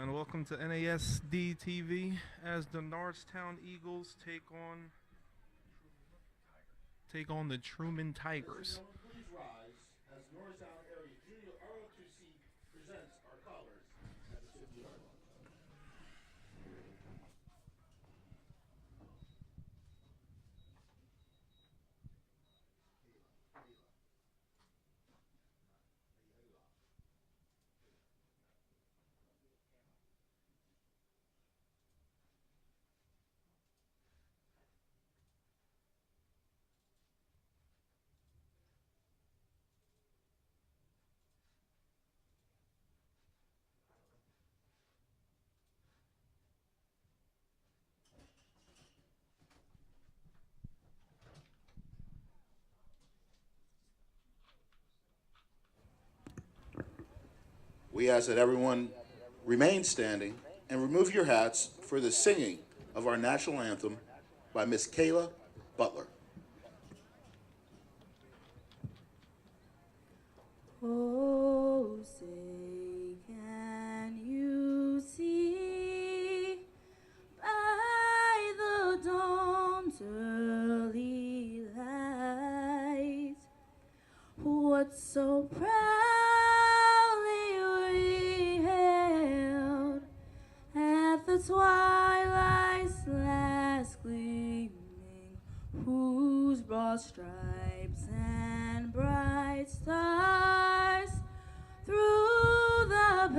and welcome to NASD TV as the Norristown Eagles take on the Truman Tigers. Please rise as Norristown Area Junior ROTC presents our colors at the 50-yard line. We ask that everyone remain standing and remove your hats for the singing of our national anthem by Miss Kayla Butler. Oh, say can you see by the dawn's early light what so proudly we hailed at the twilight's last gleaming, whose broad stripes and bright stars through the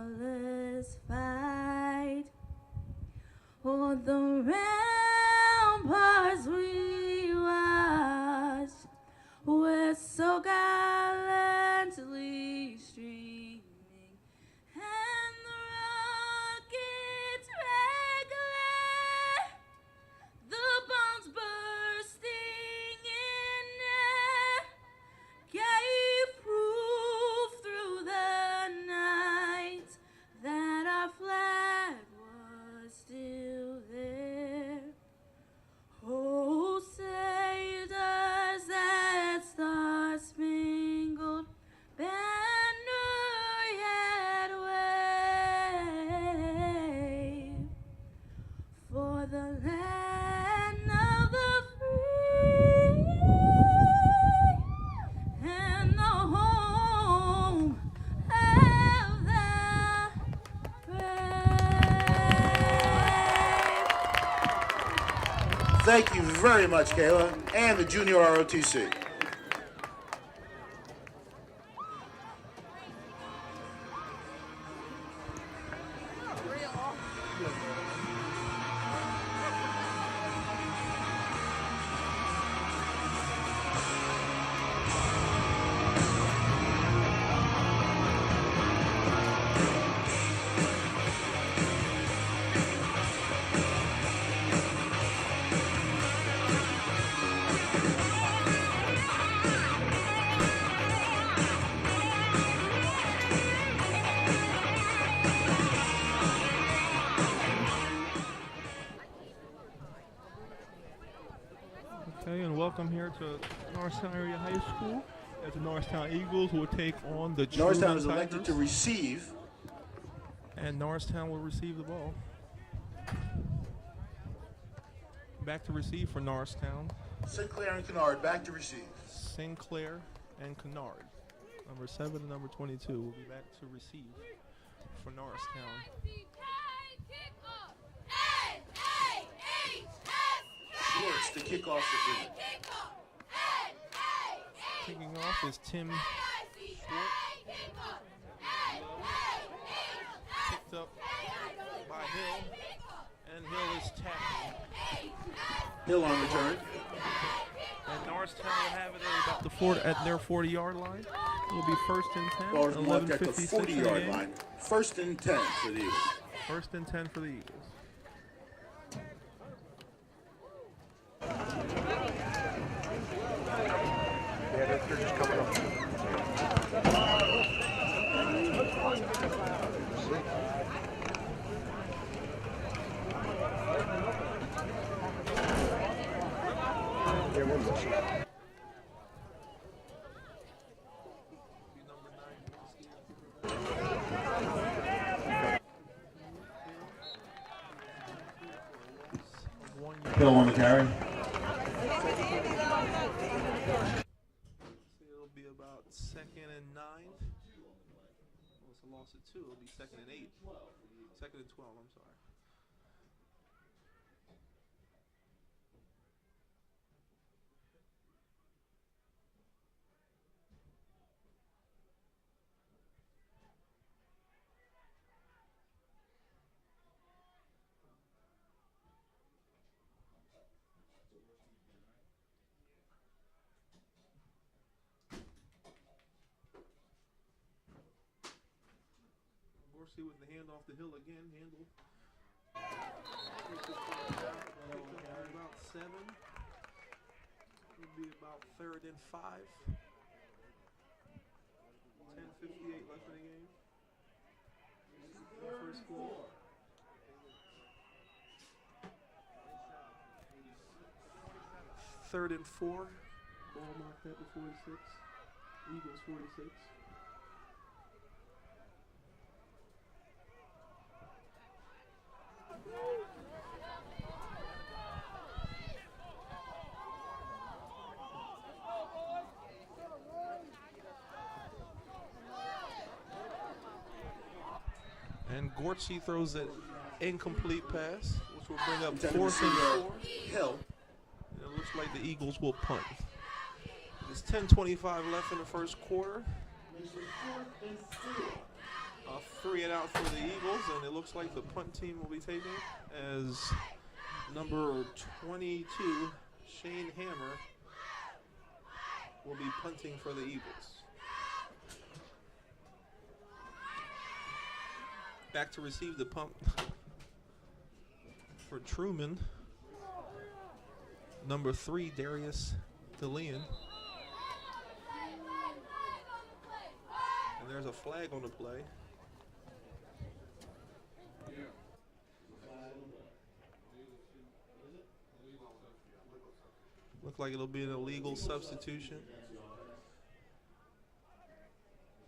perilous fight on the ramparts we watched were so gallantly streaming, and the rockets regular, the bombs bursting in air, gave proof through the night that our flag was still there. Oh, say does that star-spangled banner yet wave for the land of the free and the home of the brave. Thank you very much, Kayla, and the Junior ROTC. Okay, and welcome here to Norristown Area High School as the Norristown Eagles will take on the Norristown Truman is elected Tigers, to receive. and Norristown will receive the ball. Back to receive for Norristown, Sinclair and Kennard back to receive. Sinclair and Kennard. Number 7 and number 22 will be back to receive for Norristown. Schwartz to kick off the field. Kicking off is Tim Schwartz. Picked up by Hill, and Hill is tackled. Hill on return. And Norristown will have it at their 40-yard line. It will be first and 10. Ball is marked at the 11:56 40-yard line. First and 10 for the Eagles. First and 10 for the Eagles. Yeah, they're just coming up. Yeah, we're missing. Hill on the carry. It'll be about 2nd and 9. Well, it's a loss of 2. It'll be 2nd and 8. 2nd and 12, I'm sorry. Dorsey with the hand off the hill again. Handle. About 7. It'll be about 3rd and 5. 10:58 left in the game. First goal. Third and 4. Ball marked at the 46. Eagles 46. And Gortsy throws an incomplete pass, which will bring up 4th and 4. Hill. And it looks like the Eagles will punt. There's 10:25 left in the first quarter. 3 and out for the Eagles, and it looks like the punt team will be taking as number 22, Shane Hammer, will be punting for the Eagles. Back to receive the punt for Truman, number 3, Darius DeLeon. And there's a flag on the play. Look like it'll be an illegal substitution.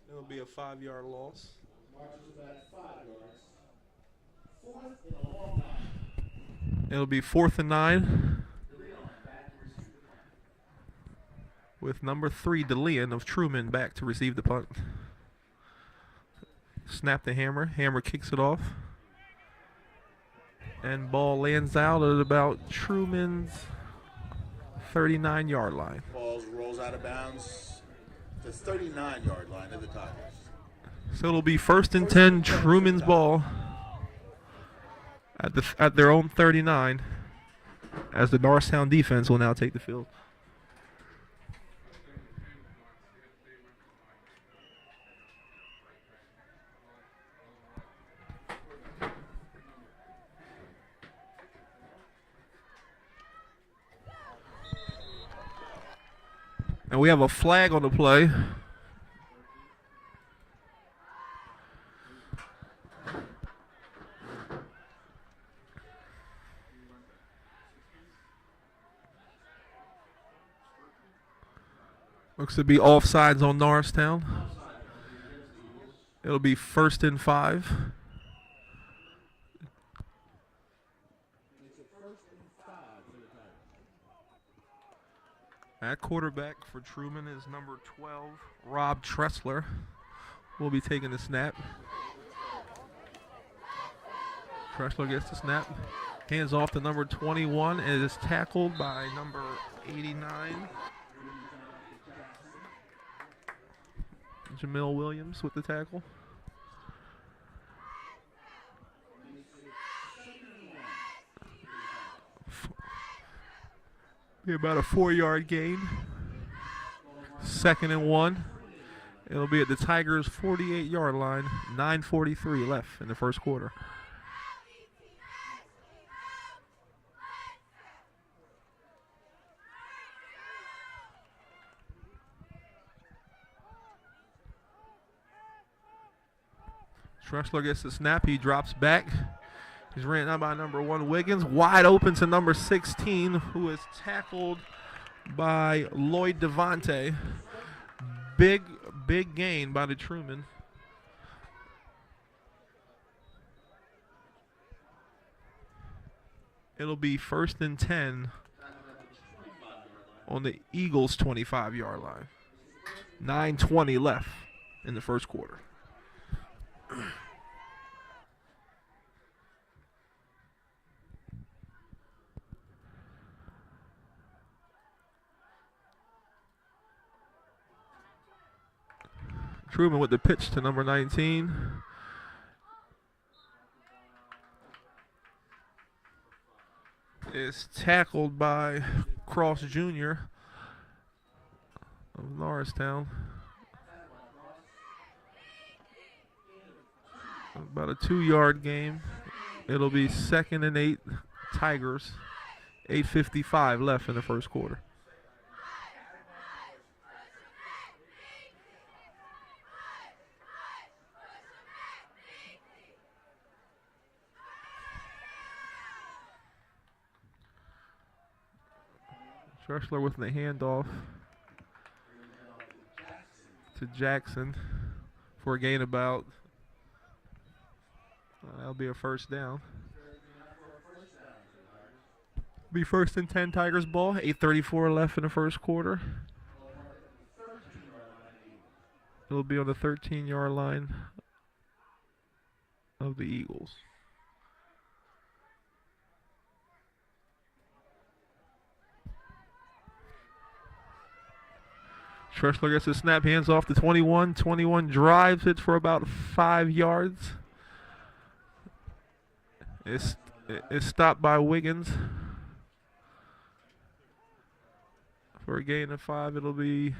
It'll be a 5-yard loss. It'll be 4th and 9 with number 3, DeLeon of Truman, back to receive the punt. Snap the Hammer. Hammer kicks it off. And ball lands out at about Truman's 39-yard line. Ball rolls out of bounds. The 39-yard line of the Tigers. So it'll be 1st and 10, Truman's ball at their own 39, as the Norristown defense will now take the field. And we have a flag on the play. Looks to be offsides on Norristown. It'll be 1st and 5. At quarterback for Truman is number 12, Rob Tressler. Will be taking the snap. Tressler gets the snap. Hands off to number 21 and is tackled by number 89. Jamil Williams with the tackle. Be about a 4-yard gain. 2nd and 1. It'll be at the Tigers' 48-yard line. 9:43 left in the first quarter. Tressler gets the snap. He drops back. He's ran out by number 1, Wiggins. Wide open to number 16, who is tackled by Lloyd Devante. Big gain by the Truman. It'll be 1st and 10 on the Eagles' 25-yard line. 9:20 left in the first quarter. Truman with the pitch to number 19. Is tackled by Cross Jr. of Norristown. About a 2-yard game. It'll be 2nd and 8 Tigers. 8:55 left in the first quarter. Tressler with the handoff to Jackson for a gain about. That'll be a first down. Be 1st and 10 Tigers ball. 8:34 left in the first quarter. It'll be on the 13-yard line of the Eagles. Tressler gets the snap, hands off to 21. 21 drives it for about 5 yards. It's stopped by Wiggins. For a gain of 5, it'll be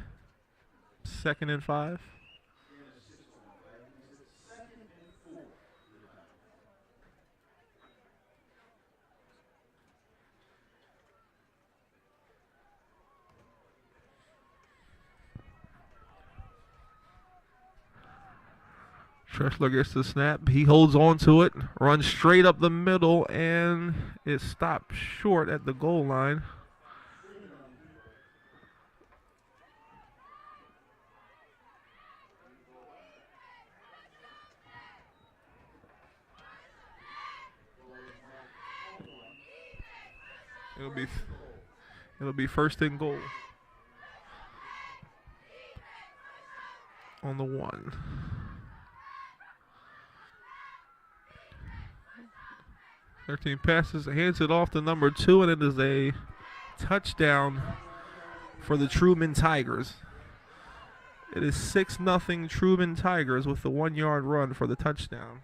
2nd and 5. Tressler gets the snap. He holds on to it, runs straight up the middle, and it stopped short at the goal line. It'll be 1st and goal on the 1. 13 passes, hands it off to number 2, and it is a touchdown for the Truman Tigers. It is 6-0 Truman Tigers with the 1-yard run for the touchdown.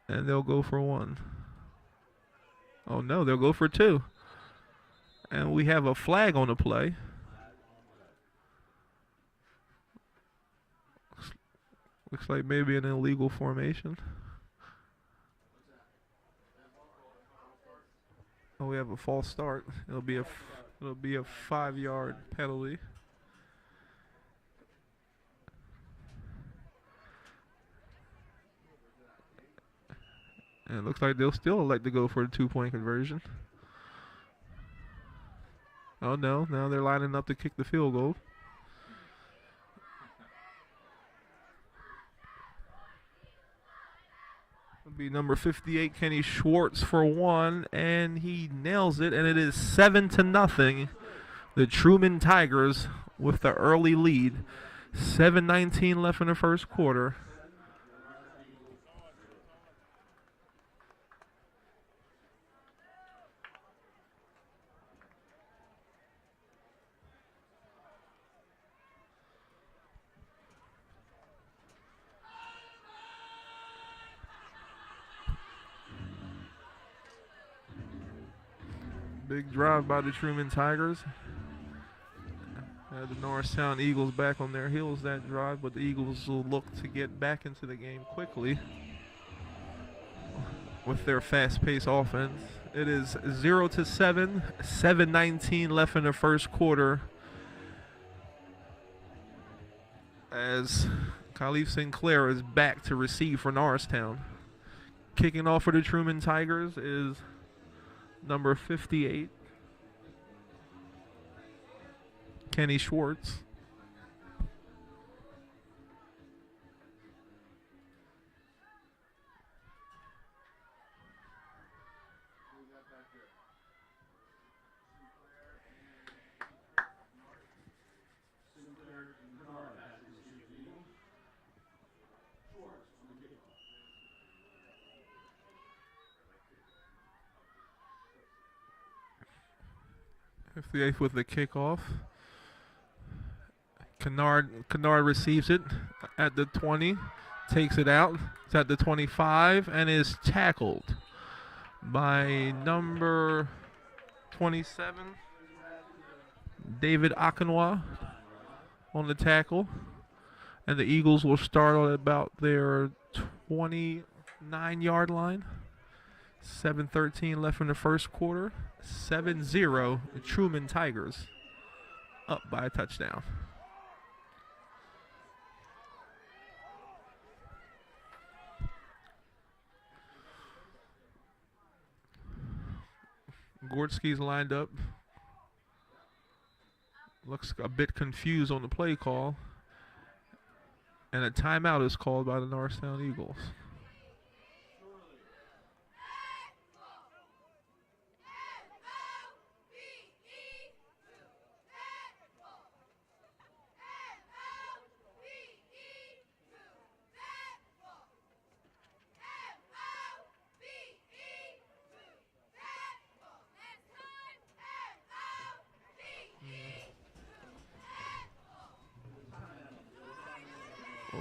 And they'll go for 1. Oh no, they'll go for 2. And we have a flag on the play. Looks like maybe an illegal formation. Oh, we have a false start. It'll be a 5-yard penalty. And it looks like they'll still like to go for a 2-point conversion. Oh no, now they're lining up to kick the field goal. It'll be number 58, Kenny Schwartz for 1, and he nails it, and it is 7-0. The Truman Tigers with the early lead. 7:19 left in the first quarter. Big drive by the Truman Tigers. Had the Norristown Eagles back on their heels that drive, but the Eagles will look to get back into the game quickly with their fast-paced offense. It is 0-7, 7:19 left in the first quarter, as Khalif Sinclair is back to receive for Norristown. Kicking off for the Truman Tigers is number 58, Kenny Schwartz. 58th with the kickoff. Kennard receives it at the 20, takes it out. It's at the 25 and is tackled by number 27, David Akinwa on the tackle. And the Eagles will start on about their 29-yard line. 7:13 left in the first quarter. 7-0, Truman Tigers up by a touchdown. Gordsky's lined up. Looks a bit confused on the play call. And a timeout is called by the Norristown Eagles.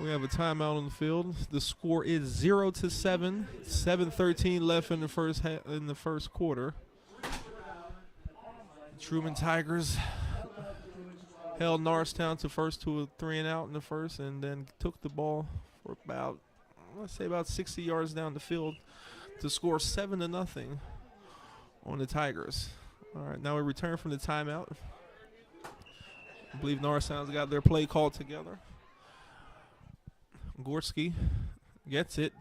We have a timeout on the field. The score is 0-7. 7:13 left in the first quarter. Truman Tigers held Norristown to first to a 3-and-out in the first, and then took the ball for about 60 yards down the field to score 7-0 on the Tigers. All right, now we return from the timeout. I believe Norristown's got their play call together. Gorski gets it,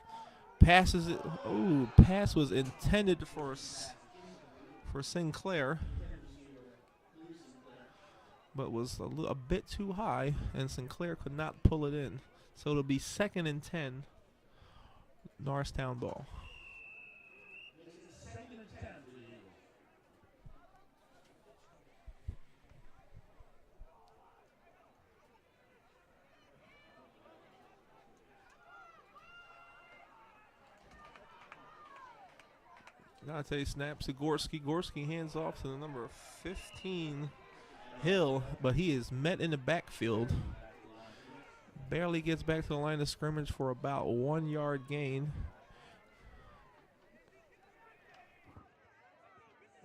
passes it. Oh, pass was intended for Sinclair, but was a bit too high, and Sinclair could not pull it in. So it'll be 2nd and 10, Norristown ball. Dante snaps to Gorski. Gorski hands off to the number 15, Hill, but he is met in the backfield. Barely gets back to the line of scrimmage for about 1 yard gain.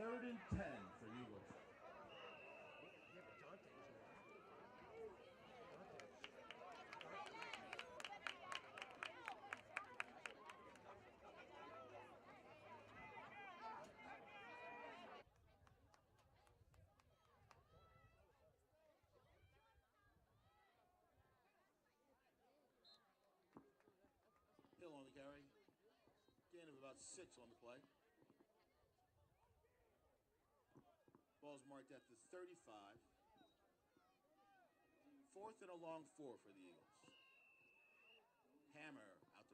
3rd and 10 for Eagles. Hill on the carry. Gain of about 6 on the play. Ball's marked at the 35. 4th and a long 4 for the Eagles. Hammer out to punt.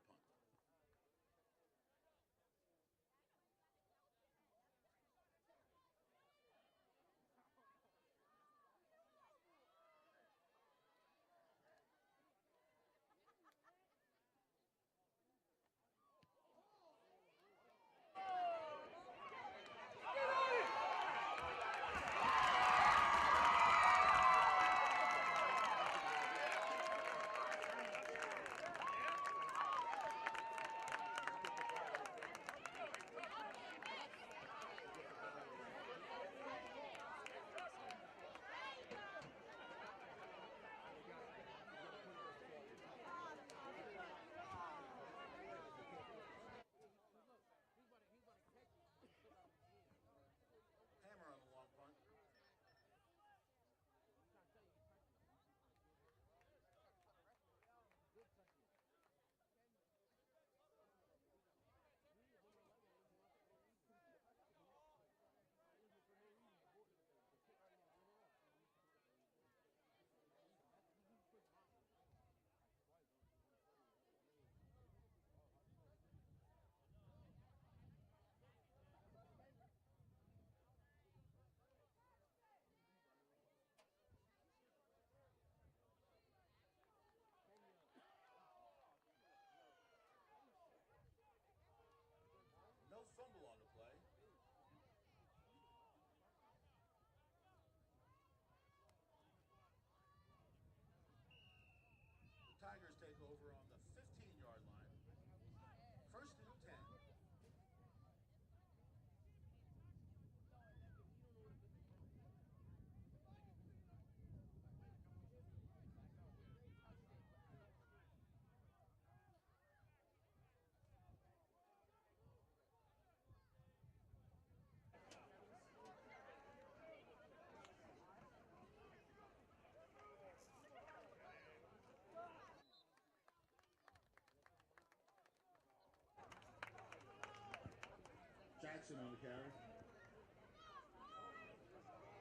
Huston on the carry.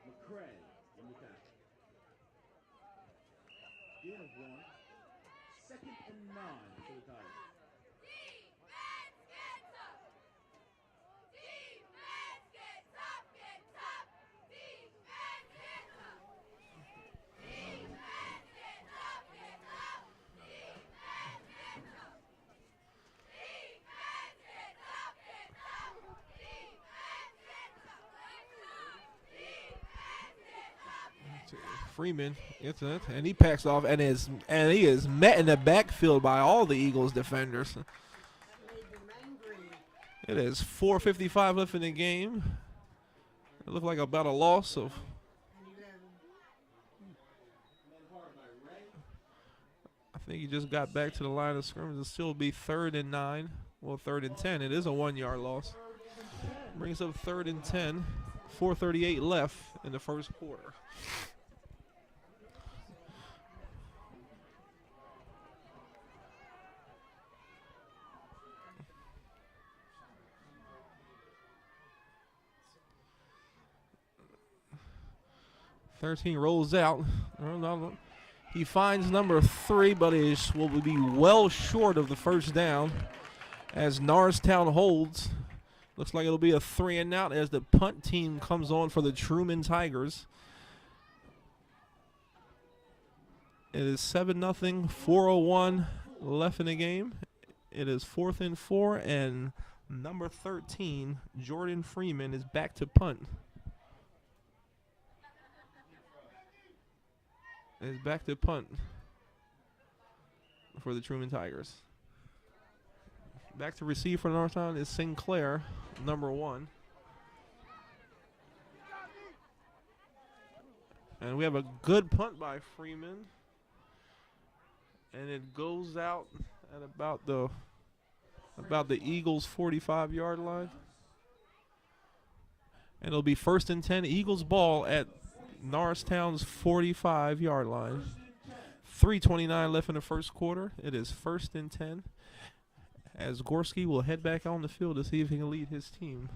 McCray in the tackle. Gain of 1. 2nd and 9 for the Tigers. Freeman gets it, and he packs off, and he is met in the backfield by all the Eagles defenders. It is 4:55 left in the game. It looked like about a loss of. I think he just got back to the line of scrimmage. It'll still be 3rd and 9. Well, 3rd and 10. It is a 1-yard loss. Brings up 3rd and 10. 4:38 left in the first quarter. Thirteen rolls out. He finds number 3, but will be well short of the first down as Norristown holds. Looks like it'll be a 3 and out as the punt team comes on for the Truman Tigers. It is 7-0, 4:01 left in the game. It is 4th and 4, and number 13, Jordan Freeman, is back to punt. Is back to punt for the Truman Tigers. Back to receive for Norristown is Sinclair, number 1. And we have a good punt by Freeman. And it goes out at about the Eagles' 45-yard line. And it'll be 1st and 10, Eagles ball at Norristown's 45-yard line. 3:29 left in the first quarter. It is 1st and 10 as Gorski will head back on the field to see if he can lead his team.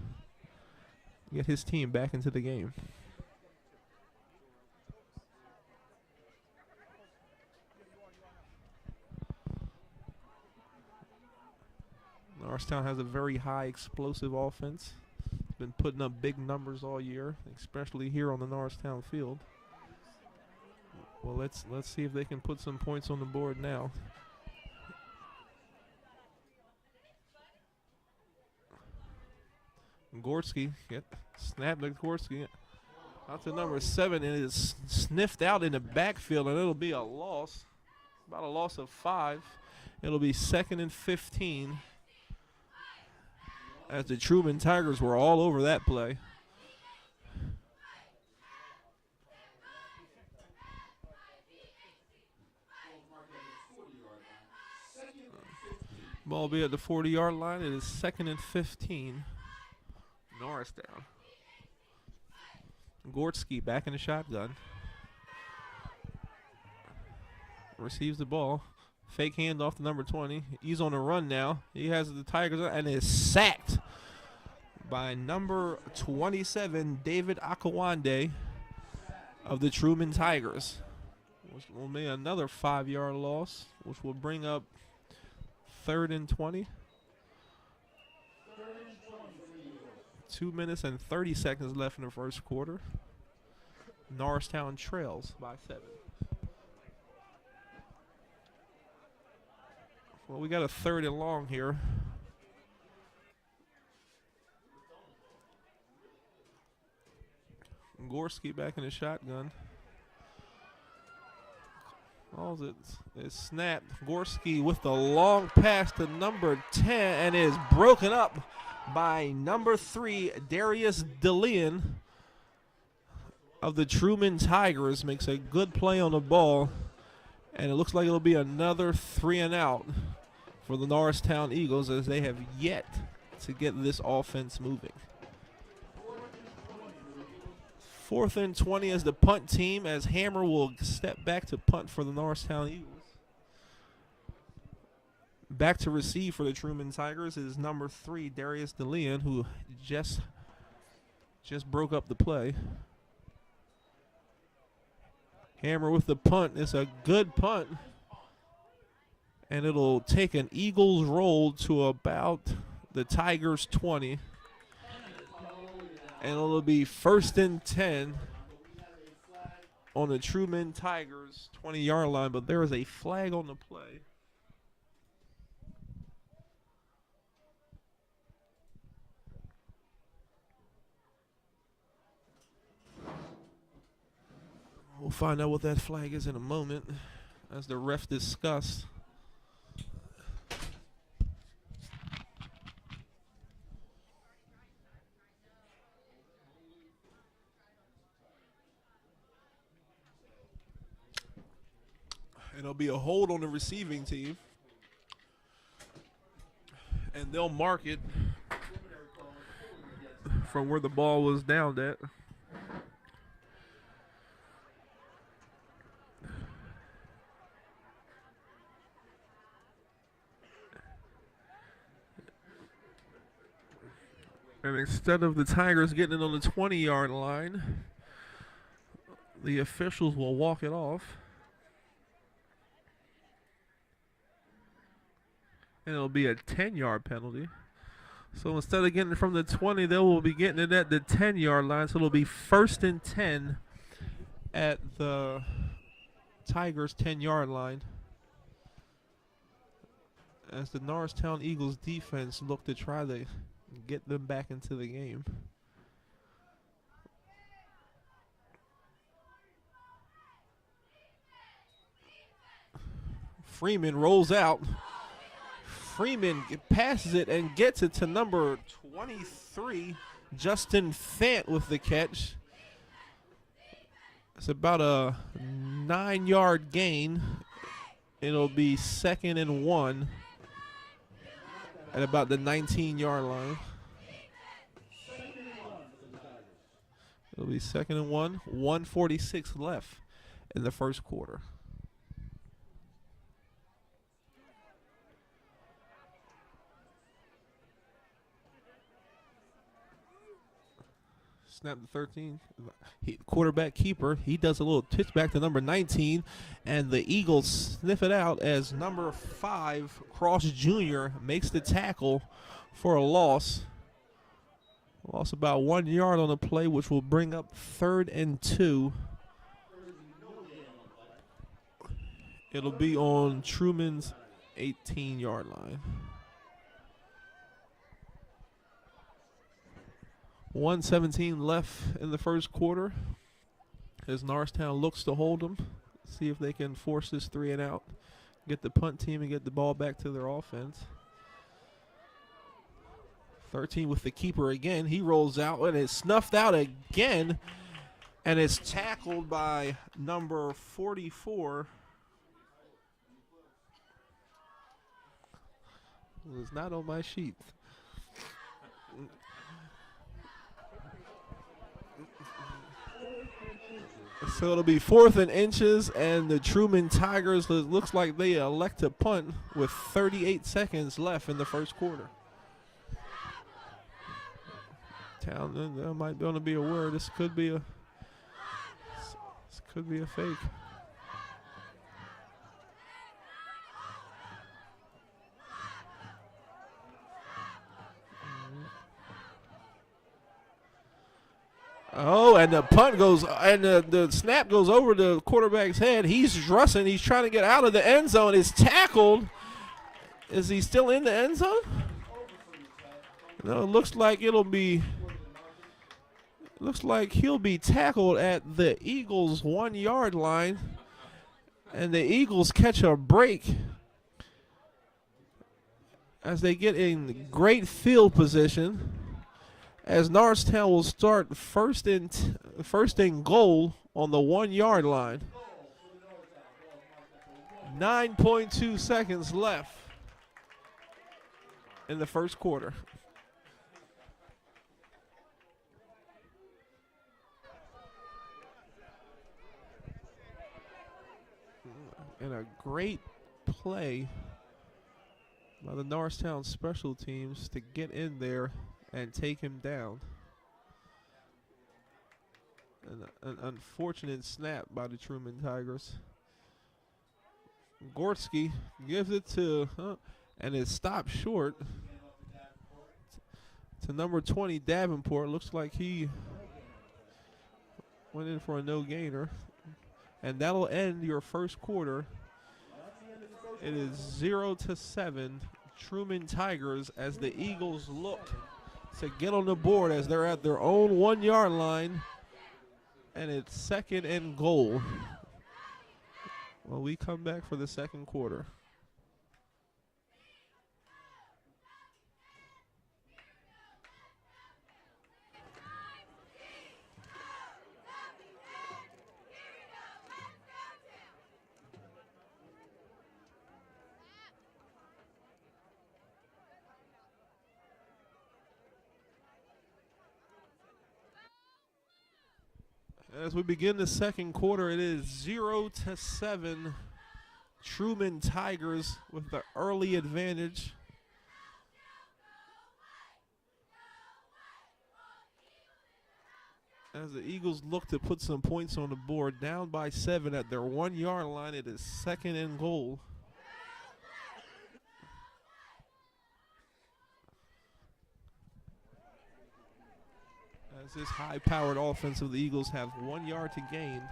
Get his team back into the game. Norristown has a very high explosive offense. Been putting up big numbers all year, especially here on the Norristown field. Well, let's see if they can put some points on the board now. Gorski snapped to Gorski out to number 7, and it is sniffed out in the backfield, and it'll be a loss, about a loss of 5. It'll be 2nd and 15. As the Truman Tigers were all over that play. Ball be at the 40-yard line. It is 2nd and 15. Norristown. Gorski back in the shotgun. Receives the ball. Fake handoff to number 20. He's on the run now. He has the Tigers and is sacked by number 27, David Akawande of the Truman Tigers, which will be another 5-yard loss, which will bring up 3rd and 20. 2 minutes and 30 seconds left in the first quarter. Norristown trails by 7. Well, we got a 3rd and long here. Gorski back in the shotgun. Calls it. It's snapped. Gorski with the long pass to number 10 and is broken up by number 3, Darius DeLeon of the Truman Tigers. Makes a good play on the ball. And it looks like it'll be another 3 and out for the Norristown Eagles as they have yet to get this offense moving. 4th and 20 as the punt team, as Hammer will step back to punt for the Norristown Eagles. Back to receive for the Truman Tigers is number 3, Darius DeLeon, who just broke up the play. Hammer with the punt. It's a good punt. And it'll take an Eagles roll to about the Tigers' 20. And it'll be 1st and 10 on the Truman Tigers 20-yard line, but there is a flag on the play. We'll find out what that flag is in a moment as the ref discuss. It'll be a hold on the receiving team, and they'll mark it from where the ball was downed at. And instead of the Tigers getting it on the 20-yard line, the officials will walk it off. And it'll be a 10-yard penalty. So instead of getting it from the 20, they will be getting it at the 10-yard line. So it'll be 1st and 10 at the Tigers' 10-yard line, as the Norristown Eagles defense look to try to get them back into the game. Freeman rolls out. Freeman passes it and gets it to number 23, Justin Fant, with the catch. It's about a 9-yard gain. It'll be 2nd and 1 at about the 19-yard line. It'll be 2nd and 1, 1:46 left in the first quarter. Snap the 13. Quarterback keeper. He does a little pitch back to number 19, and the Eagles sniff it out as number 5, Cross Jr., makes the tackle for a loss. Lost about 1 yard on the play, which will bring up 3rd and 2. It'll be on Truman's 18-yard line. 1:17 left in the first quarter as Norristown looks to hold them, see if they can force this 3 and out, get the punt team and get the ball back to their offense. 13 with the keeper again. He rolls out and it's snuffed out again, and it's tackled by number 44. It's not on my sheet. So it'll be 4th and inches, and the Truman Tigers, it looks like they elect to punt with 38 seconds left in the first quarter. There might going to be a word. This could be a fake. Oh, and the punt goes, and the snap goes over the quarterback's head. He's rushing. He's trying to get out of the end zone. Is tackled. Is he still in the end zone? No, it looks like it'll be. Looks like he'll be tackled at the Eagles' 1 yard line, and the Eagles catch a break as they get in great field position, as Norristown will start first and goal on the 1 yard line. 9.2 seconds left in the first quarter. And a great play by the Norristown special teams to get in there and take him down. An unfortunate snap by the Truman Tigers. Gorski gives it to, and it stopped short to number 20, Davenport. Looks like he went in for a no-gainer. And that'll end your first quarter. It is 0-7, Truman Tigers, as the Eagles look to get on the board as they're at their own 1 yard line. And it's 2nd and goal. Well, we come back for the second quarter. As we begin the second quarter, it is 0-7. Truman Tigers with the early advantage. As the Eagles look to put some points on the board, down by 7 at their 1 yard line, it is 2nd and goal. As this high-powered offense of the Eagles have 1 yard to gain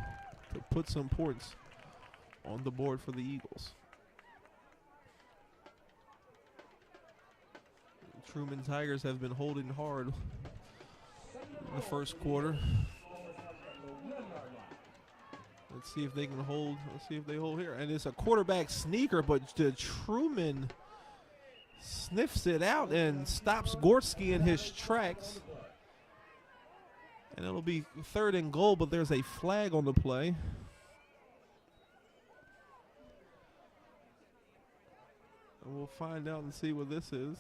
to put some points on the board for the Eagles. The Truman Tigers have been holding hard in the first quarter. Let's see if they can hold. Let's see if they hold here. And it's a quarterback sneaker, but the Truman sniffs it out and stops Gorski in his tracks. And it'll be 3rd and goal, but there's a flag on the play. And we'll find out and see what this is.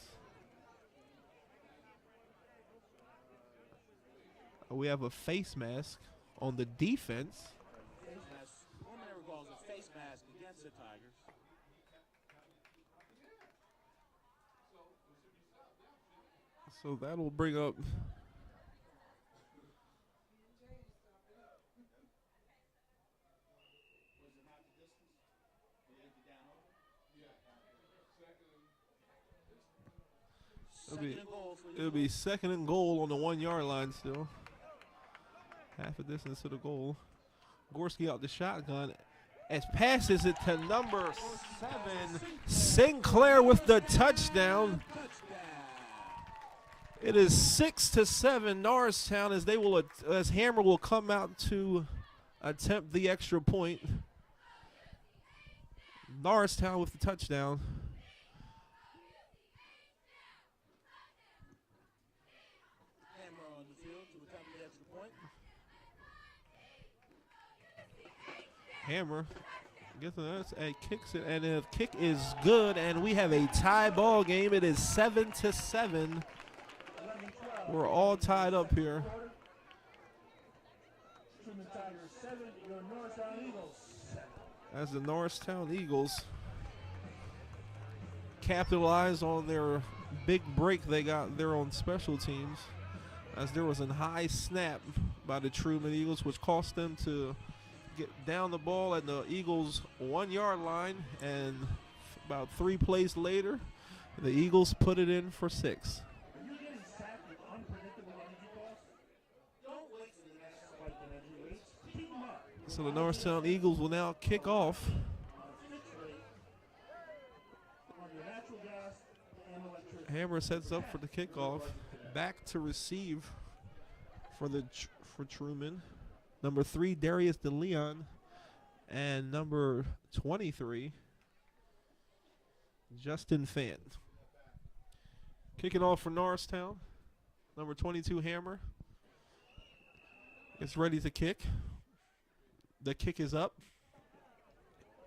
We have a face mask on the defense. Face mask. One never calls a face mask against the Tigers. So that'll bring up it'll be 2nd and goal on the 1 yard line still. Half a distance to the goal. Gorski out the shotgun. As passes it to number 7, Sinclair with the touchdown. It is 6-7 Norristown as they will as Hammer will come out to attempt the extra point. Norristown with the touchdown. Hammer gets us and kicks it, and the kick is good, and we have a tie ball game. It is 7-7. We're all tied up here. As the Norristown Eagles capitalize on their big break they got there on special teams, as there was a high snap by the Truman Eagles, which cost them to get down the ball at the Eagles' 1 yard line, and about 3 plays later, the Eagles put it in for 6. So the Norristown Eagles will now kick off. Hammer sets up for the kickoff. Back to receive for Truman. Number 3, Darius DeLeon, and number 23, Justin Fant. Kicking off for Norristown, number 22, Hammer. Gets ready to kick. The kick is up.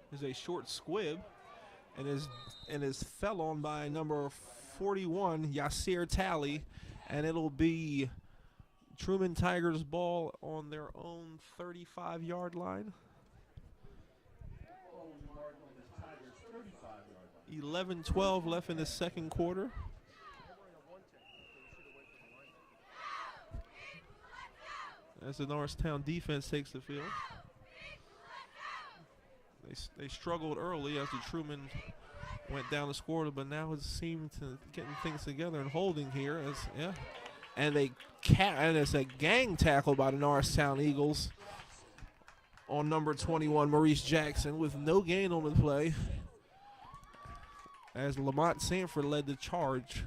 There's a short squib, and is fell on by number 41, Yasir Talley, and it'll be Truman Tigers ball on their own 35-yard line. 11-12 left in the second quarter. As the Norristown defense takes the field. They struggled early as the Truman went down the score, but now it seemed to getting things together and holding here. And it's a gang tackle by the Norristown Eagles on number 21, Maurice Jackson, with no gain on the play. As Lamont Sanford led the charge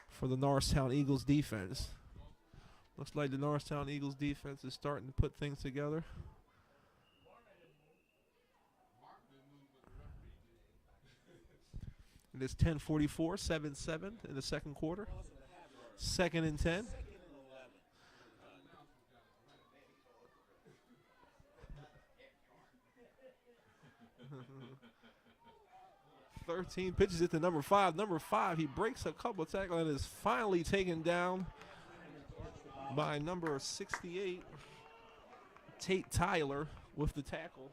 for the Norristown Eagles defense. Looks like the Norristown Eagles defense is starting to put things together. It is 10:44, 7-7 in the second quarter. 2nd and 10. Pitches it to number 5. Number 5, he breaks a couple of tackles and is finally taken down by number 68, Tate Tyler, with the tackle.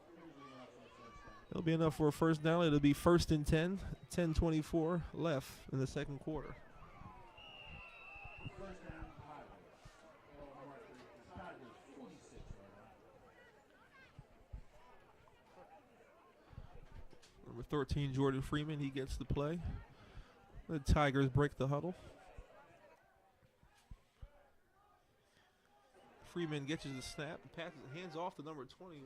It'll be enough for a first down. It'll be 1st and 10, 10:24 left in the second quarter. Number 13, Jordan Freeman, he gets the play. The Tigers break the huddle. Freeman gets the snap, passes, hands off to number 21.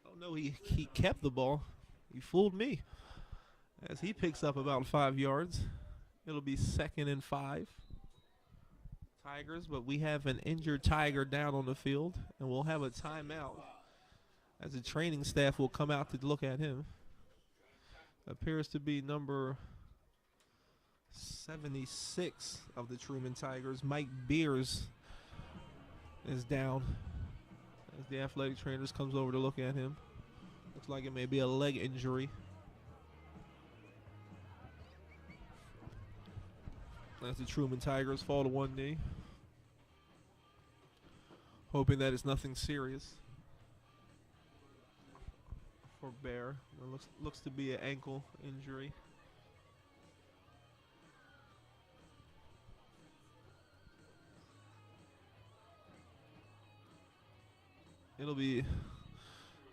Oh no, he kept the ball. He fooled me. As he picks up about 5 yards. It'll be 2nd and 5. Tigers, but we have an injured Tiger down on the field, and we'll have a timeout as the training staff will come out to look at him. Appears to be number 76 of the Truman Tigers. Mike Beers is down as the athletic trainers comes over to look at him. Looks like it may be a leg injury. As the Truman Tigers fall to one knee, hoping that it's nothing serious for Bear. It looks to be an ankle injury.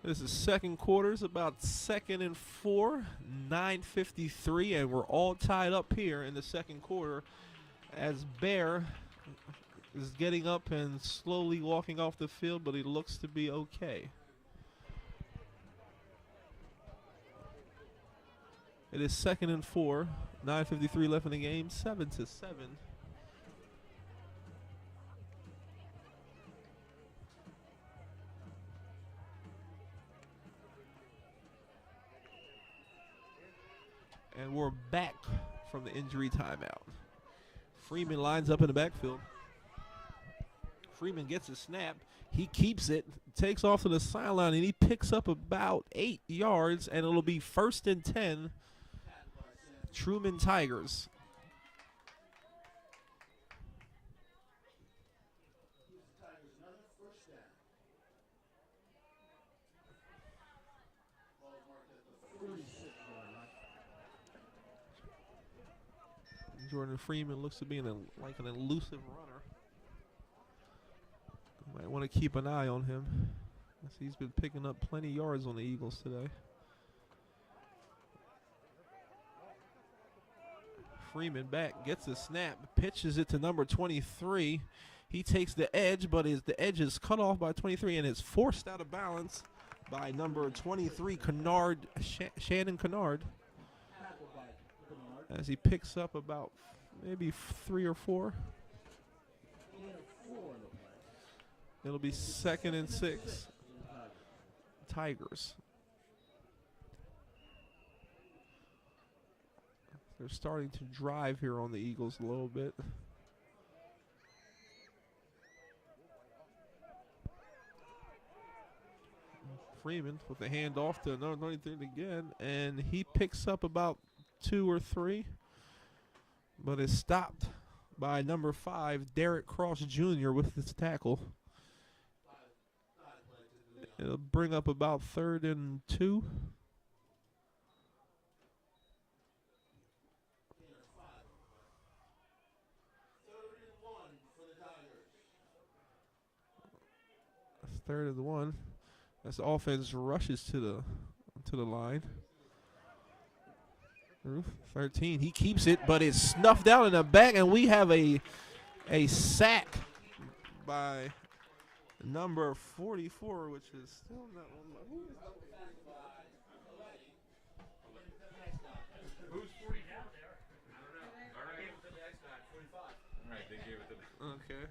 This is second quarter. It's about 2nd and 4, 9:53, and we're all tied up here in the second quarter as Bear is getting up and slowly walking off the field, but he looks to be okay. It is 2nd and 4, 9:53 left in the game, 7-7. And we're back from the injury timeout. Freeman lines up in the backfield. Freeman gets a snap. He keeps it, takes off to the sideline, and he picks up about 8 yards, and it'll be 1st and 10, Truman Tigers. Jordan Freeman looks to be like an elusive runner. Might want to keep an eye on him. He's been picking up plenty of yards on the Eagles today. Freeman back, gets a snap, pitches it to number 23. He takes the edge, but the edge is cut off by 23 and is forced out of balance by number 23, Shannon Kennard. As he picks up about maybe 3 or 4. It'll be 2nd and 6. Tigers. They're starting to drive here on the Eagles a little bit. Freeman with the handoff to number 23 again, and he picks up about 2 or 3, but is stopped by number 5, Derek Cross Jr. with his tackle. It'll bring up about 3rd and 2. third and 1. As the offense rushes to the line. 13. He keeps it, but it's snuffed out in the back, and we have a sack by number 44, which is still not on my. Who's 40 down there? I don't know. All right. Gave it to the X-Man, 45. All right, they gave it to the. Okay.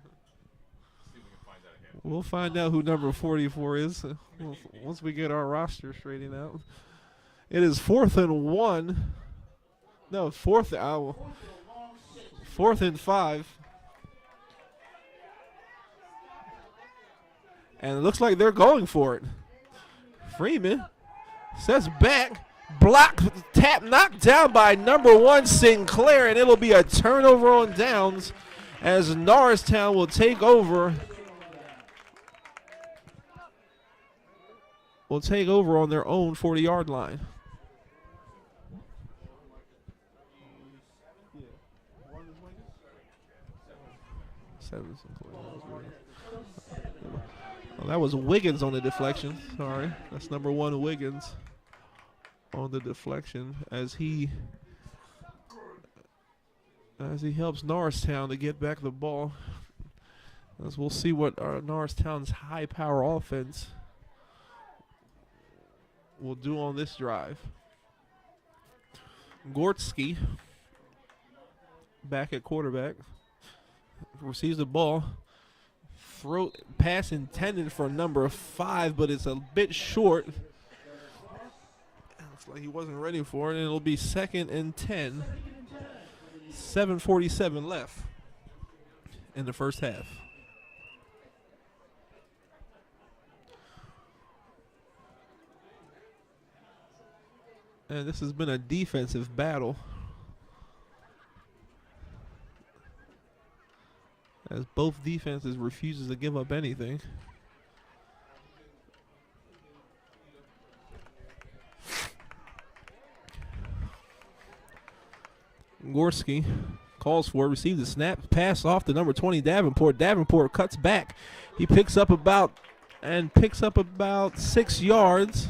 See if we can find out again. We'll find out who number 44 is once we get our roster straightened out. It is 4th and 1. No, 4th and 5. And it looks like they're going for it. Freeman sets back. Block, tap, knocked down by number 1 Sinclair, and it'll be a turnover on downs as Norristown will take over. Will take over on their own 40-yard line. Well, that was Wiggins on the deflection. Sorry, that's number 1 Wiggins on the deflection as he helps Norristown to get back the ball. As we'll see what Norristown's high-power offense will do on this drive. Gortsky back at quarterback. Receives the ball. Pass intended for number 5, but it's a bit short. Looks like he wasn't ready for it, and it'll be 2nd and 10. 7:47 left in the first half. And this has been a defensive battle, as both defenses refuses to give up anything. Gorski calls for it, receives the snap, pass off to number 20 Davenport. Davenport cuts back. He picks up about 6 yards.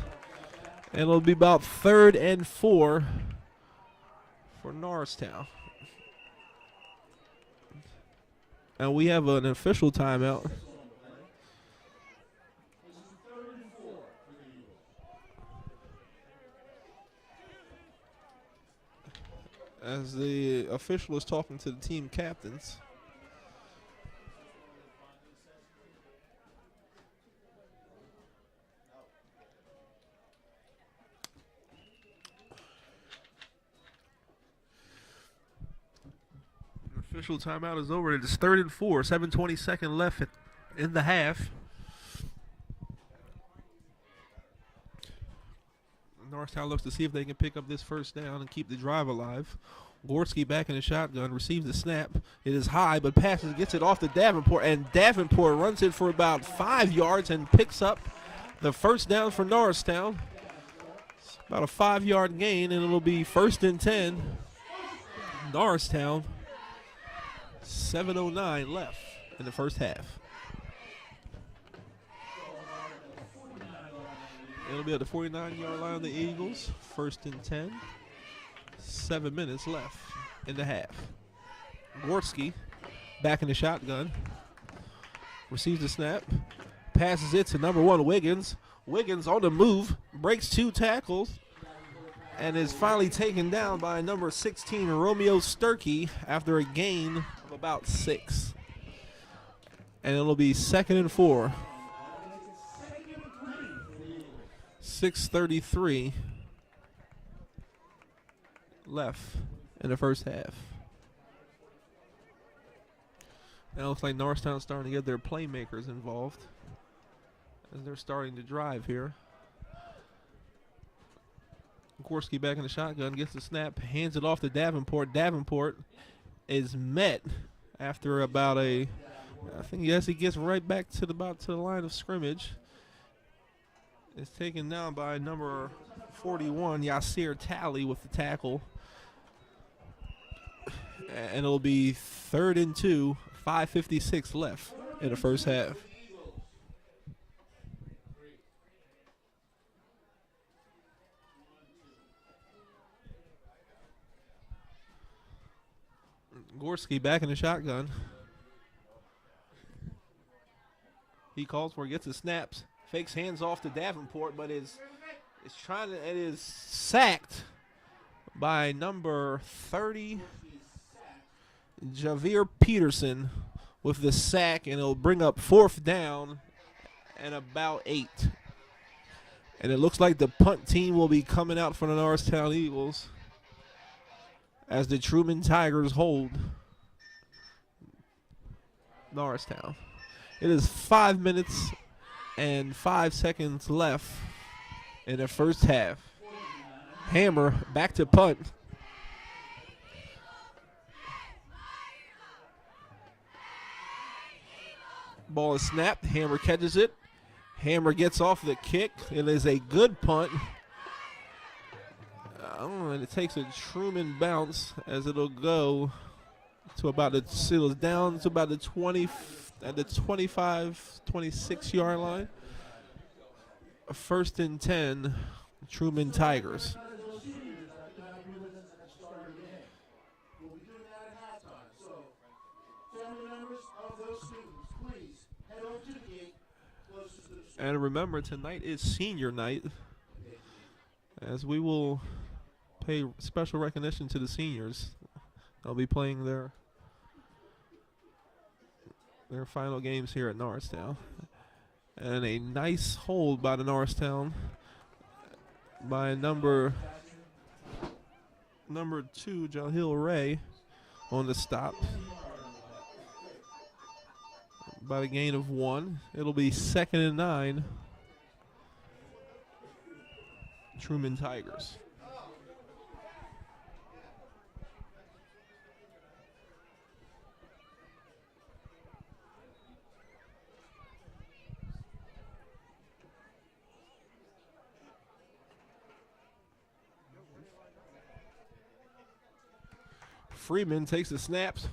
And it'll be about 3rd and 4 for Norristown. And we have an official timeout. As the official is talking to the team captains. Official timeout is over. It is 3rd and 4, 7:22 left in the half. Norristown looks to see if they can pick up this first down and keep the drive alive. Gorski back in the shotgun, receives the snap. It is high, but passes, gets it off to Davenport, and Davenport runs it for about 5 yards and picks up the first down for Norristown. It's about a 5-yard gain, and it'll be 1st and 10. Norristown. 7:09 left in the first half. It'll be at the 49-yard line of the Eagles. 1st and 10. 7 minutes left in the half. Gorski back in the shotgun. Receives the snap. Passes it to number 1 Wiggins. Wiggins on the move. Breaks 2 tackles. And is finally taken down by number 16 Romeo Sturkey after a gain of about 6. And it'll be 2nd and 4. 6:33 left in the first half. And it looks like Norristown's starting to get their playmakers involved as they're starting to drive here. Gorski back in the shotgun, gets the snap, hands it off to Davenport. Davenport is met after about he gets right back to the line of scrimmage. It's taken down by number 41, Yasir Talley, with the tackle. And it'll be 3rd and 2, 5:56 left in the first half. Gorski back in the shotgun. He calls for it, gets the snaps, fakes hands off to Davenport, but it is sacked by number 30, Javier Peterson, with the sack, and it'll bring up 4th down and about 8. And it looks like the punt team will be coming out for the Norristown Eagles as the Truman Tigers hold Norristown. It is 5 minutes and 5 seconds left in the first half. Hammer back to punt. Ball is snapped. Hammer catches it. Hammer gets off the kick. It is a good punt. And it takes a Truman bounce as it'll go to about the, it was down to about the 20, at the 25, 26 yard line. 1st and 10, Truman Tigers. And remember, tonight is senior night, as we will pay special recognition to the seniors. They'll be playing their final games here at Norristown. And a nice hold by the Norristown by number 2, John Hill Ray, on the stop. By the gain of 1. It'll be 2nd and 9. Truman Tigers. Freeman takes the snaps,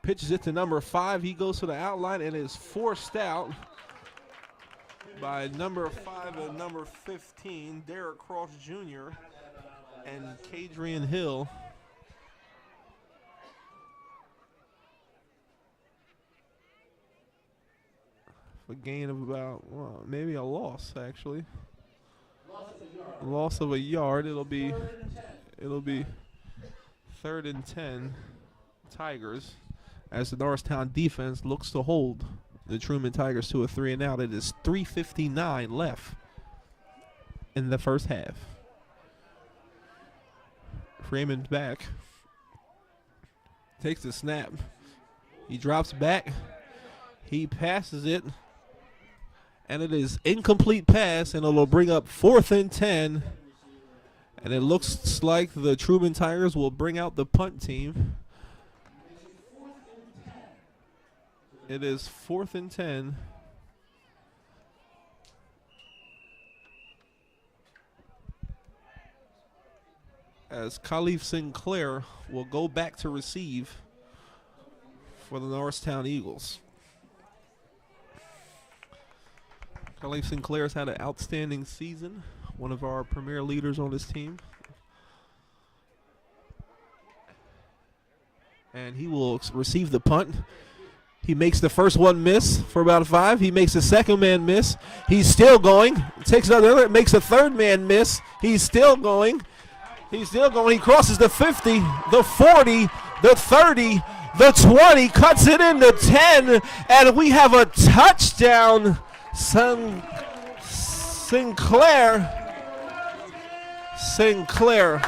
pitches it to number 5. He goes to the outline and is forced out by number 5 and number 15, Derek Cross Jr. and Kadrian Hill. A gain of about, well, maybe a loss, actually. Loss of a yard. It'll be 3rd and 10, Tigers, as the Norristown defense looks to hold the Truman Tigers to a 3 and out. It is 3:59 left in the first half. Freeman's back. Takes the snap. He drops back. He passes it. And it is incomplete pass, and it'll bring up 4th and 10. And it looks like the Truman Tigers will bring out the punt team. It is 4th and 10. As Khalif Sinclair will go back to receive for the Norristown Eagles. Khalif Sinclair has had an outstanding season. One of our premier leaders on this team. And he will receive the punt. He makes the first one miss for about 5. He makes the second man miss. He's still going. Takes another, makes a third man miss. He's still going. He's still going. He crosses the 50, the 40, the 30, the 20, cuts it into 10, and we have a touchdown. Sinclair,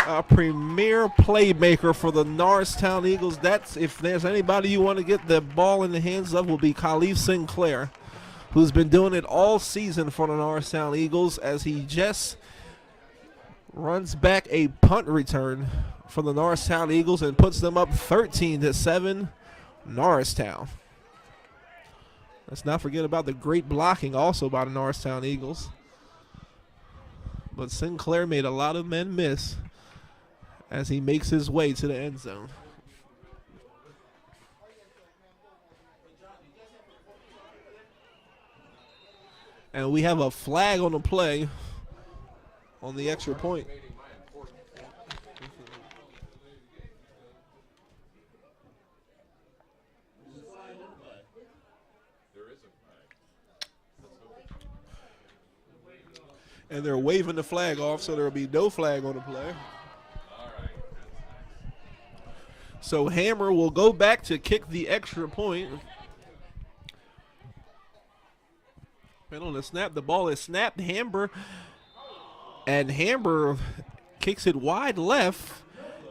a premier playmaker for the Norristown Eagles. That's, if there's anybody you want to get the ball in the hands of, will be Khalif Sinclair, who's been doing it all season for the Norristown Eagles, as he just runs back a punt return for the Norristown Eagles and puts them up 13-7, Norristown. Let's not forget about the great blocking also by the Norristown Eagles. But Sinclair made a lot of men miss as he makes his way to the end zone. And we have a flag on the play on the extra point. And they're waving the flag off, so there will be no flag on the play. So Hammer will go back to kick the extra point. And on the snap, the ball is snapped. Hammer kicks it wide left,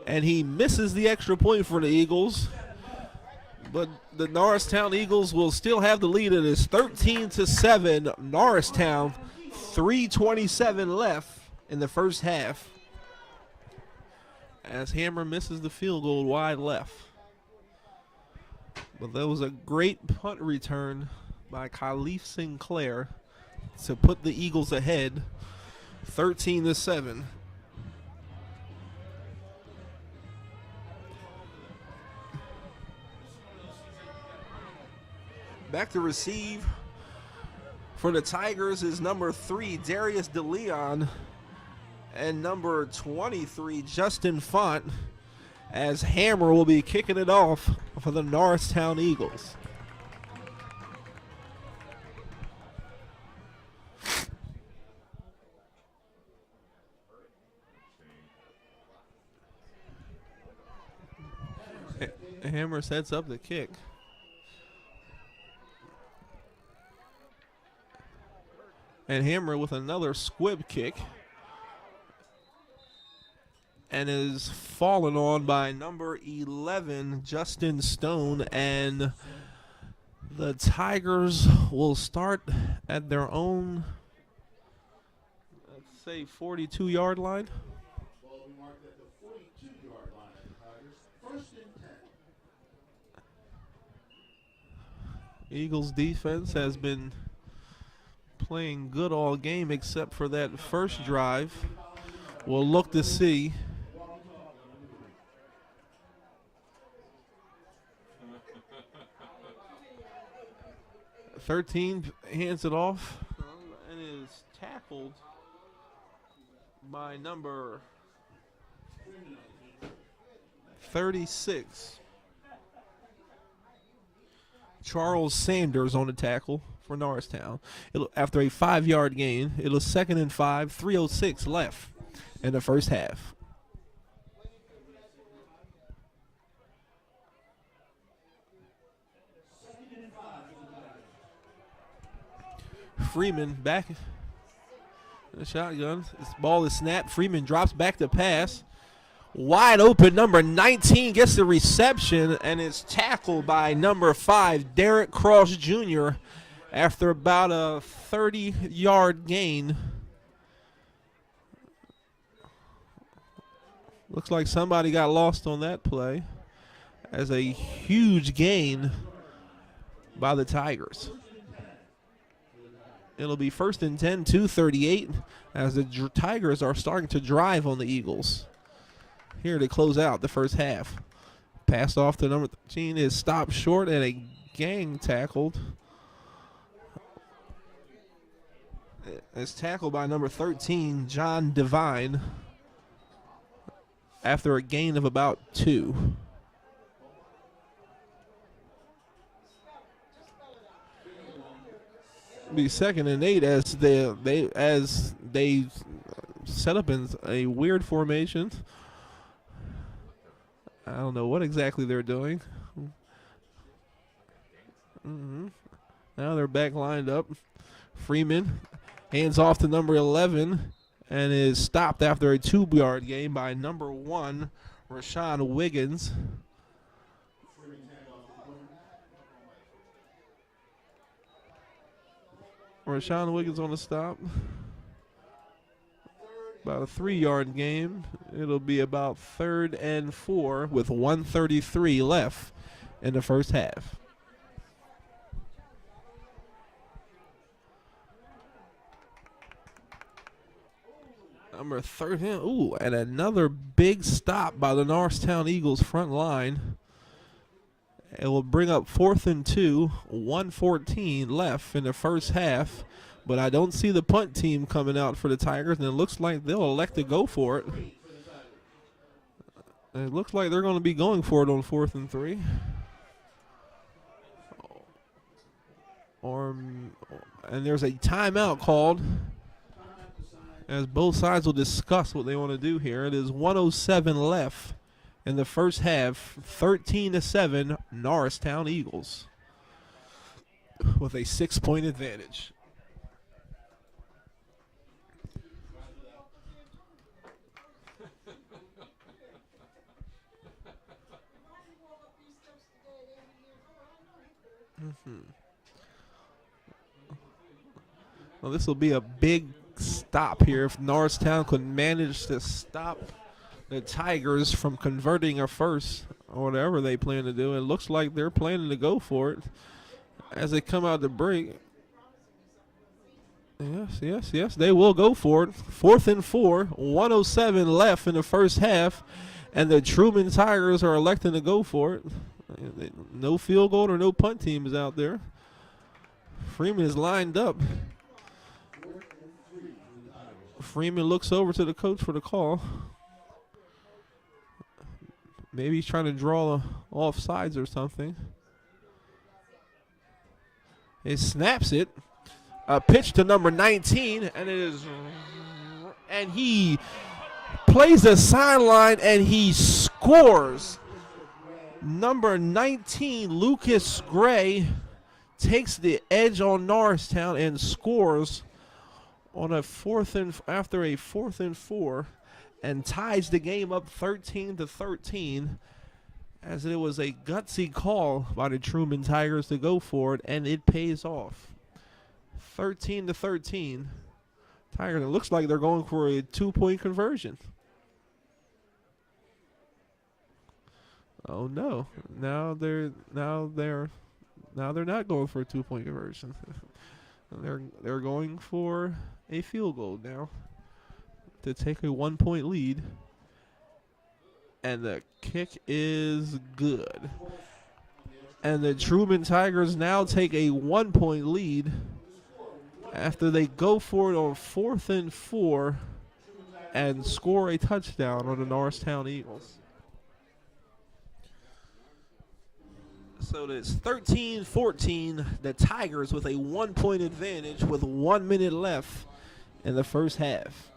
and he misses the extra point for the Eagles. But the Norristown Eagles will still have the lead. It is 13-7. Norristown, 3:27 left in the first half, as Hammer misses the field goal wide left. But that was a great punt return by Khalif Sinclair to put the Eagles ahead, 13-7. Back to receive for the Tigers is number 3, Darius DeLeon, and number 23, Justin Font, as Hammer will be kicking it off for the Norristown Eagles. Hammer sets up the kick. And Hammer with another squib kick. And is fallen on by number 11, Justin Stone. And the Tigers will start at their own, let's say, 42-yard line. Ball will be marked at the 42-yard line of the Tigers. First and 10. Eagles defense has been playing good all game except for that first drive. We'll look to see. "13" hands it off and is tackled by number 36. Charles Sanders on the tackle for Norristown. After a 5-yard gain, it was 2nd and 5, 3:06 left in the first half. Freeman back in the shotgun. This ball is snapped. Freeman drops back to pass. Wide open, number 19 gets the reception and is tackled by number 5, Derek Cross Jr. after about a 30-yard gain. Looks like somebody got lost on that play, as a huge gain by the Tigers. It'll be 1st and 10, 2:38, as the Tigers are starting to drive on the Eagles here to close out the first half. Passed off to number 13, is stopped short and a gang tackled. It's tackled by number 13, John Devine, after a gain of about 2. Be 2nd and 8 as they set up in a weird formation. I don't know what exactly they're doing. Now they're back lined up. Freeman hands off to number 11 and is stopped after a 2-yard gain by number 1, Rashawn Wiggins. Rashawn Wiggins on the stop. About a 3-yard gain. It'll be about 3rd and 4 with 1:33 left in the first half. Number 13. Ooh, and another big stop by the Norristown Eagles front line. It will bring up 4th and 2, 1:14 left in the first half. But I don't see the punt team coming out for the Tigers, and it looks like they'll elect to go for it. It looks like they're going to be going for it on 4th and 3. And there's a timeout called. as both sides will discuss what they want to do here. It is 107 left in the first half, 13-7, Norristown Eagles with a 6-point advantage. Well, this will be a big stop here if Norristown could manage to stop the Tigers from converting a first or whatever they plan to do. It looks like they're planning to go for it as they come out the break. Yes, they will go for it. 4th and 4, 107 left in the first half, and the Truman Tigers are electing to go for it. No field goal or no punt team is out there. Freeman is lined up. Freeman looks over to the coach for the call. Maybe he's trying to draw offsides or something. He snaps it. A pitch to number 19, and he plays the sideline and he scores. Number 19, Lucas Gray, takes the edge on Norristown and scores on after a 4th and 4, and ties the game up 13-13, as it was a gutsy call by the Truman Tigers to go for it, and it pays off. 13-13. Tigers, it looks like they're going for a 2-point conversion. Oh no! Now they're not going for a 2-point conversion. They're going for a field goal now to take a 1-point lead, and the kick is good. And the Truman Tigers now take a 1-point lead after they go for it on 4th and 4 and score a touchdown on the Norristown Eagles. So it's 13-14, the Tigers with a 1-point advantage with 1 minute left in the first half.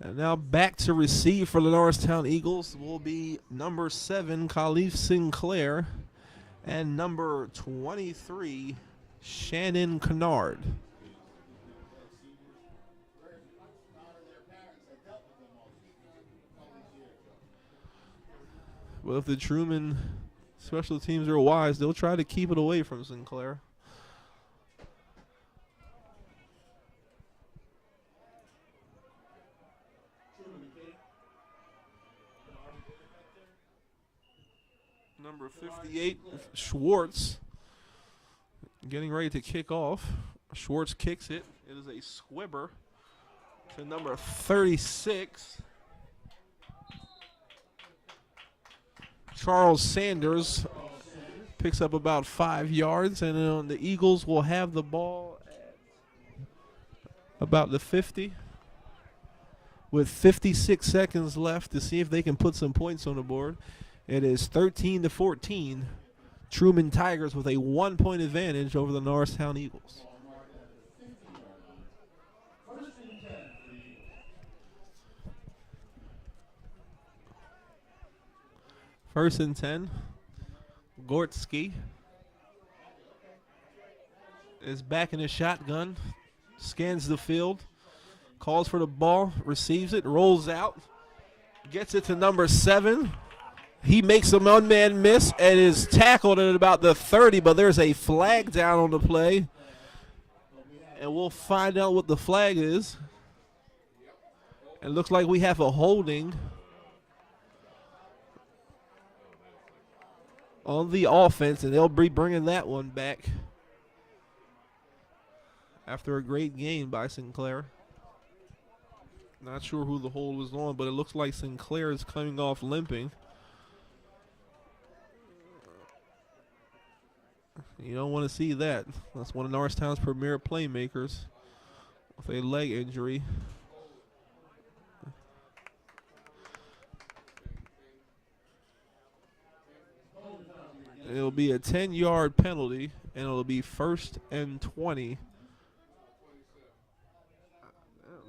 And now back to receive for the Norristown Eagles will be number 7, Khalif Sinclair, and number 23, Shannon Kennard. Well, if the Truman special teams are wise, they'll try to keep it away from Sinclair. Number 58, Schwartz, getting ready to kick off. Schwartz kicks it. It is a squibber to number 36, Charles Sanders. Picks up about 5 yards, and the Eagles will have the ball at about the 50 with 56 seconds left to see if they can put some points on the board. It is 13-14. Truman Tigers with a 1-point advantage over the Norristown Eagles. First and 10. Gortsky is back in the shotgun. Scans the field. Calls for the ball. Receives it. Rolls out. Gets it to number 7. He makes a one-man miss and is tackled at about the 30, but there's a flag down on the play. And we'll find out what the flag is. It looks like we have a holding on the offense, and they'll be bringing that one back after a great game by Sinclair. Not sure who the hold was on, but it looks like Sinclair is coming off limping. You don't want to see that. That's one of Norristown's premier playmakers. with a leg injury. It'll be a 10-yard penalty, and it'll be 1st and 20.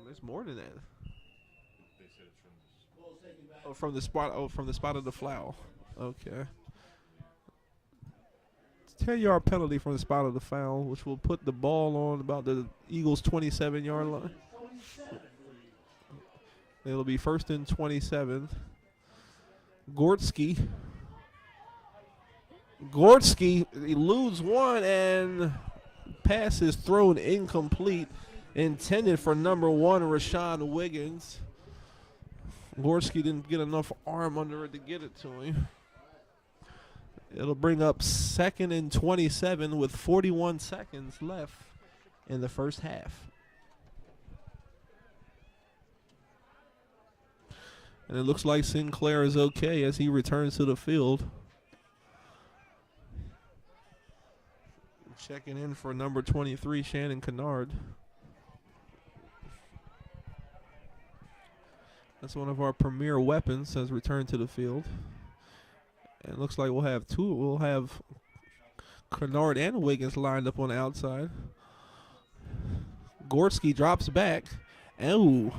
There's more than that. Oh, from the spot. Oh, from the spot of the foul. Okay. 10-yard penalty from the spot of the foul, which will put the ball on about the Eagles' 27-yard line. It'll be 1st and 27. Gortsky, he loses one, and pass is thrown incomplete, intended for number 1, Rashawn Wiggins. Gortsky didn't get enough arm under it to get it to him. It'll bring up 2nd and 27 with 41 seconds left in the first half. And it looks like Sinclair is okay as he returns to the field. Checking in for number 23, Shannon Kennard. That's one of our premier weapons, has returned to the field. And it looks like we'll have two. We'll have Kennard and Wiggins lined up on the outside. Gortsky drops back. Ooh.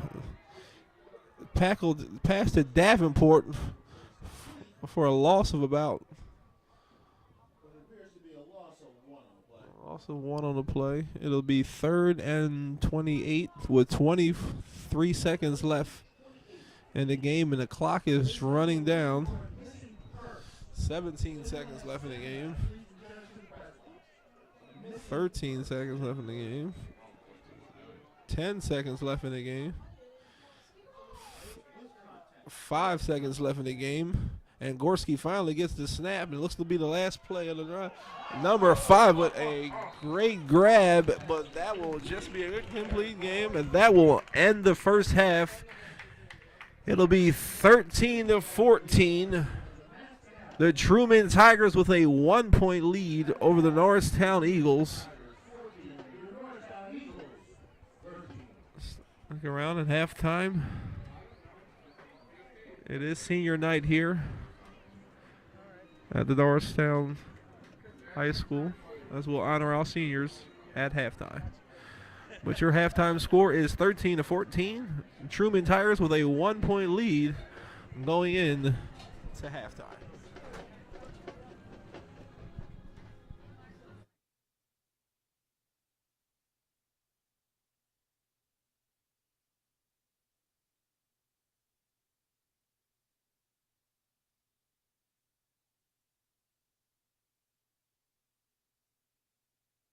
Pass to Davenport for a loss of about. Also 1 on the play. It'll be 3rd and 28 with 23 seconds left in the game, and the clock is running down. 17 seconds left in the game. 13 seconds left in the game. 10 seconds left in the game. 5 seconds left in the game. And Gortsky finally gets the snap, and it looks to be the last play of the drive. Number 5 with a great grab, but that will just be a complete game, and that will end the first half. It'll be 13-14. The Truman Tigers with a 1-point lead over the Norristown Eagles. Look around at halftime. It is senior night here at the Norristown High School, as we'll honor our seniors at halftime. But your halftime score is 13-14. Truman Tigers with a 1-point lead going in to halftime.